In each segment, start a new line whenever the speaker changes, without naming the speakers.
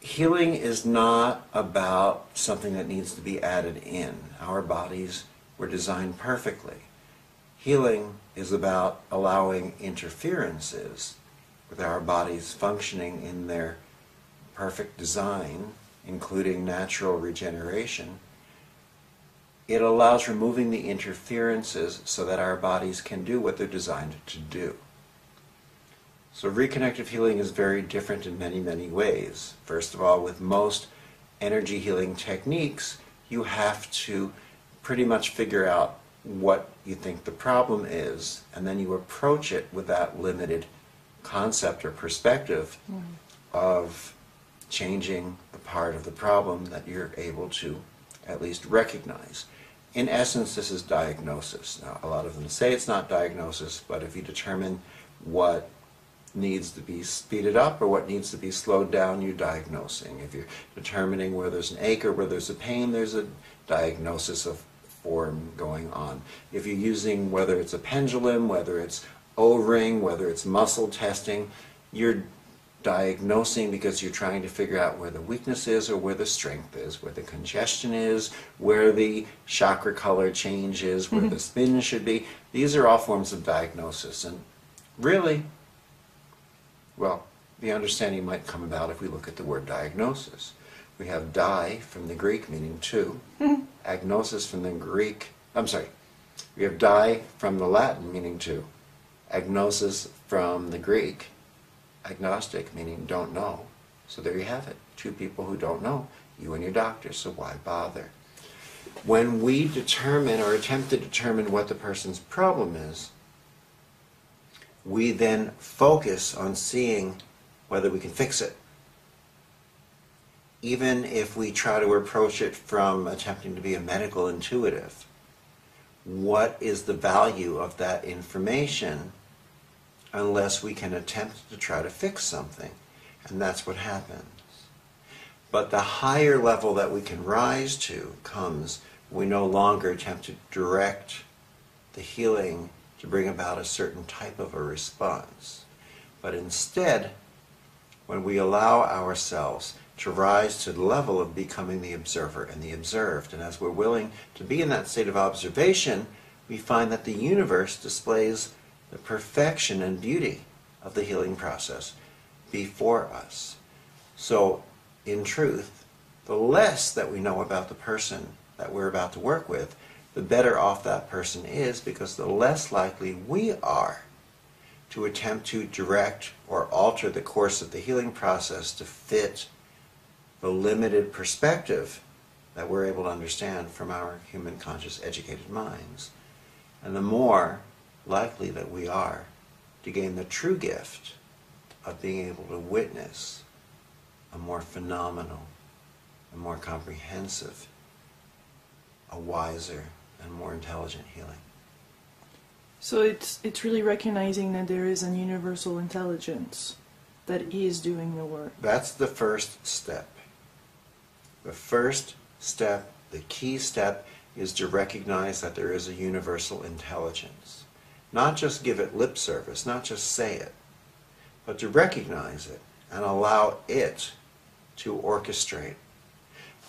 Healing is not about something that needs to be added in. Our bodies were designed perfectly. Healing is about allowing interferences with our bodies functioning in their perfect design, including natural regeneration. It allows removing the interferences so that our bodies can do what they're designed to do. So reconnective healing is very different in many, many ways. First of all, with most energy healing techniques, you have to pretty much figure out what you think the problem is, and then you approach it with that limited concept or perspective of changing the part of the problem that you're able to at least recognize. In essence, this is diagnosis. Now, a lot of them say it's not diagnosis, but if you determine what needs to be speeded up or what needs to be slowed down, you're diagnosing. If you're determining where there's an ache or where there's a pain, there's a diagnosis of form going on. If you're using, whether it's a pendulum, whether it's O-ring, whether it's muscle testing, you're diagnosing because you're trying to figure out where the weakness is or where the strength is, where the congestion is, where the chakra color change is, where the spin should be. These are all forms of diagnosis. And really, well, the understanding might come about if we look at the word diagnosis. We have di from the Greek, meaning two. Agnosis from the Greek, we have di from the Latin, meaning two. Agnosis from the Greek, agnostic, meaning don't know. So there you have it. Two people who don't know, you and your doctor, so why bother? When we determine or attempt to determine what the person's problem is, we then focus on seeing whether we can fix it. Even if we try to approach it from attempting to be a medical intuitive, what is the value of that information unless we can attempt to try to fix something? And that's what happens. But the higher level that we can rise to comes when we no longer attempt to direct the healing to bring about a certain type of a response. But instead, when we allow ourselves to rise to the level of becoming the observer and the observed, and as we're willing to be in that state of observation, we find that the universe displays the perfection and beauty of the healing process before us. So, in truth, the less that we know about the person that we're about to work with, the better off that person is, because the less likely we are to attempt to direct or alter the course of the healing process to fit the limited perspective that we're able to understand from our human conscious educated minds. And the more likely that we are to gain the true gift of being able to witness a more phenomenal, a more comprehensive, a wiser, and more intelligent healing.
So it's really recognizing that there is an universal intelligence that is doing the work.
That's the first step. The first step, the key step, is to recognize that there is a universal intelligence. Not just give it lip service, not just say it, but to recognize it and allow it to orchestrate.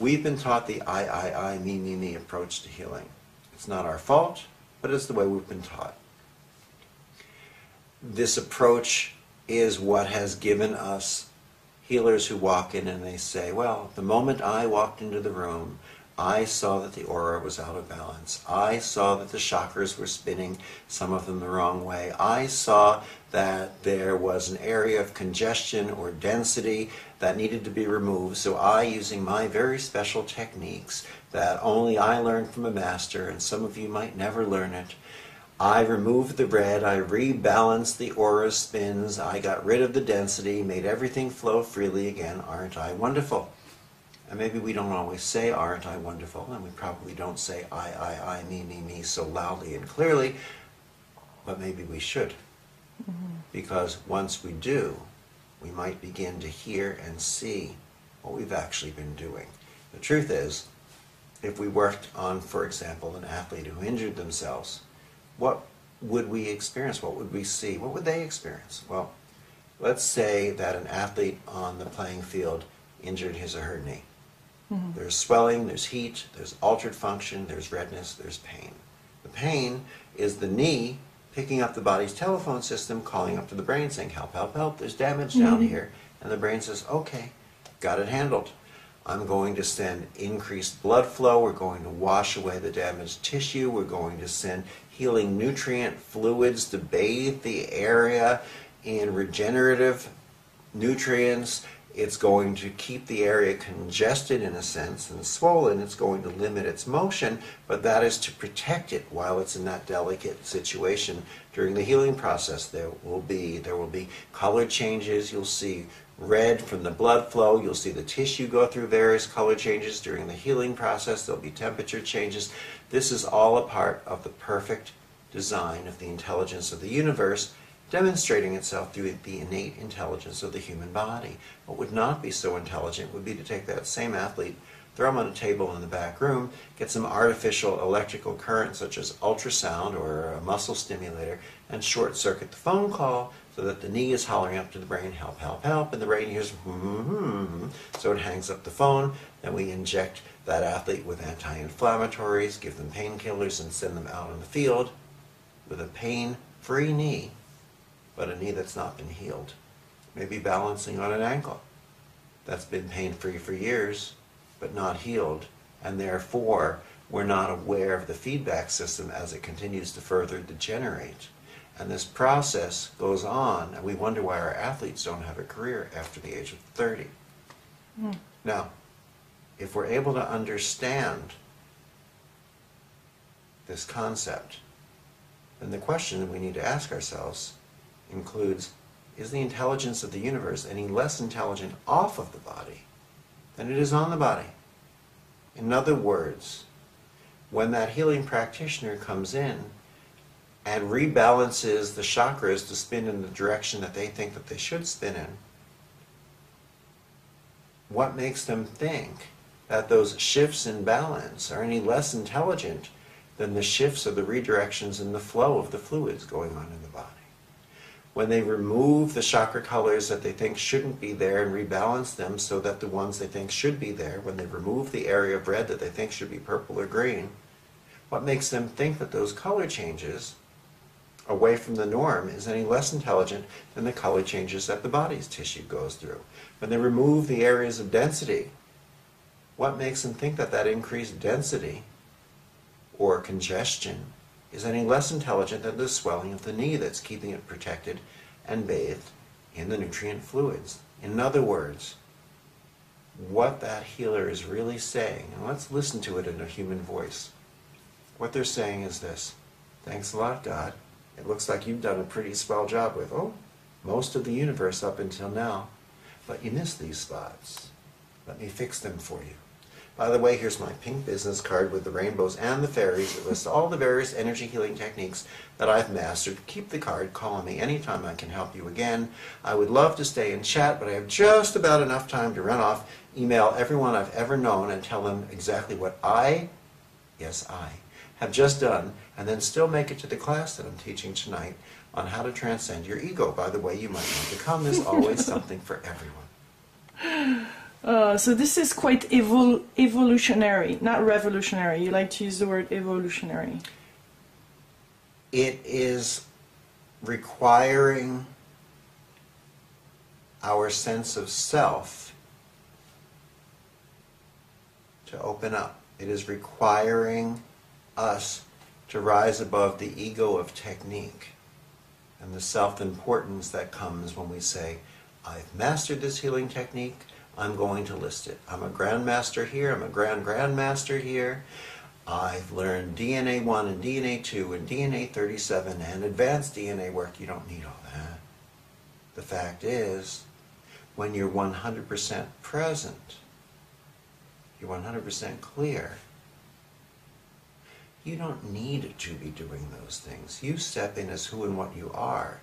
We've been taught the I, me approach to healing. It's not our fault, but it's the way we've been taught. This approach is what has given us healers who walk in and they say, well, the moment I walked into the room, I saw that the aura was out of balance. I saw that the chakras were spinning, some of them the wrong way. I saw that there was an area of congestion or density that needed to be removed. So I, using my very special techniques that only I learned from a master, and some of you might never learn it, I removed the red, I rebalanced the aura spins, I got rid of the density, made everything flow freely again. Aren't I wonderful? And maybe we don't always say, aren't I wonderful? And we probably don't say I, me so loudly and clearly, but maybe we should. Because once we do, we might begin to hear and see what we've actually been doing. The truth is, if we worked on, for example, an athlete who injured themselves, what would we experience? What would we see? What would they experience? Well, let's say that an athlete on the playing field injured his or her knee. There's swelling, there's heat, there's altered function, there's redness, there's pain. The pain is the knee picking up the body's telephone system, calling up to the brain saying, help, help, help, there's damage down here. And the brain says, okay, got it handled. I'm going to send increased blood flow, we're going to wash away the damaged tissue, we're going to send healing nutrient fluids to bathe the area in regenerative nutrients. It's going to keep the area congested in a sense and swollen. It's going to limit its motion, but that is to protect it while it's in that delicate situation. During the healing process, there will be color changes. You'll see red from the blood flow. You'll see the tissue go through various color changes during the healing process. There'll be temperature changes. This is all a part of the perfect design of the intelligence of the universe, demonstrating itself through the innate intelligence of the human body. What would not be so intelligent would be to take that same athlete, throw him on a table in the back room, get some artificial electrical current such as ultrasound or a muscle stimulator, and short circuit the phone call so that the knee is hollering up to the brain, help, help, help, and the brain hears, so it hangs up the phone. Then we inject that athlete with anti-inflammatories, give them painkillers, and send them out in the field with a pain-free knee, but a knee that's not been healed. Maybe balancing on an ankle that's been pain-free for years, but not healed, and therefore we're not aware of the feedback system as it continues to further degenerate. And this process goes on, and we wonder why our athletes don't have a career after the age of 30. Now, if we're able to understand this concept, then the question that we need to ask ourselves includes, is the intelligence of the universe any less intelligent off of the body than it is on the body? In other words, when that healing practitioner comes in and rebalances the chakras to spin in the direction that they think that they should spin in, what makes them think that those shifts in balance are any less intelligent than the shifts or the redirections in the flow of the fluids going on in the body? When they remove the chakra colors that they think shouldn't be there and rebalance them so that the ones they think should be there, when they remove the area of red that they think should be purple or green, what makes them think that those color changes away from the norm is any less intelligent than the color changes that the body's tissue goes through? When they remove the areas of density, what makes them think that that increased density or congestion is any less intelligent than the swelling of the knee that's keeping it protected and bathed in the nutrient fluids? In other words, what that healer is really saying, and let's listen to it in a human voice. What they're saying is this: thanks a lot, God. It looks like you've done a pretty swell job with, most of the universe up until now, but you missed these spots. Let me fix them for you. By the way, here's my pink business card with the rainbows and the fairies. It lists all the various energy healing techniques that I've mastered. Keep the card. Call me anytime I can help you again. I would love to stay and chat, but I have just about enough time to run off, email everyone I've ever known, and tell them exactly what I have just done, and then still make it to the class that I'm teaching tonight on how to transcend your ego. By the way, you might want to come. There's always something for everyone.
So this is quite evolutionary, not revolutionary. You like to use the word evolutionary.
It is requiring our sense of self to open up. It is requiring us to rise above the ego of technique and the self-importance that comes when we say, I've mastered this healing technique, I'm going to list it. I'm a grandmaster here, I'm a grandmaster here. I've learned DNA 1 and DNA 2 and DNA 37 and advanced DNA work. You don't need all that. The fact is, when you're 100% present, you're 100% clear, you don't need to be doing those things. You step in as who and what you are.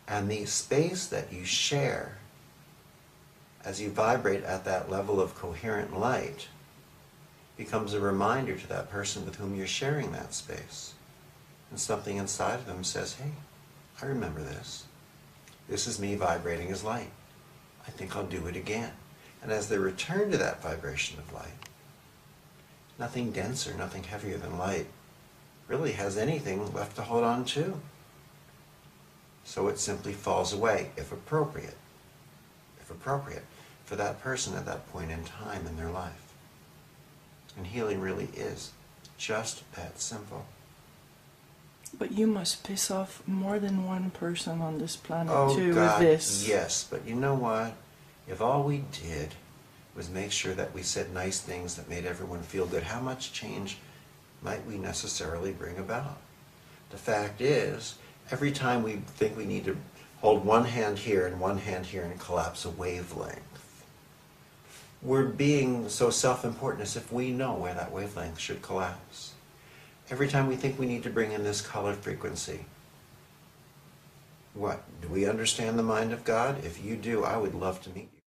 And the space that you share as you vibrate at that level of coherent light becomes a reminder to that person with whom you're sharing that space. And something inside of them says, hey, I remember this. This is me vibrating as light. I think I'll do it again. And as they return to that vibration of light, nothing denser, nothing heavier than light really has anything left to hold on to. So it simply falls away, if appropriate, for that person at that point in time in their life. And healing really is just that simple.
But you must piss off more than one person on this planet
Oh
too
God,
with this.
yes, but you know what? If all we did was make sure that we said nice things that made everyone feel good, how much change might we necessarily bring about? The fact is, every time we think we need to hold one hand here and one hand here and collapse a wavelength, we're being so self-important as if we know where that wavelength should collapse. Every time we think we need to bring in this color frequency, what? Do we understand the mind of God? If you do, I would love to meet you.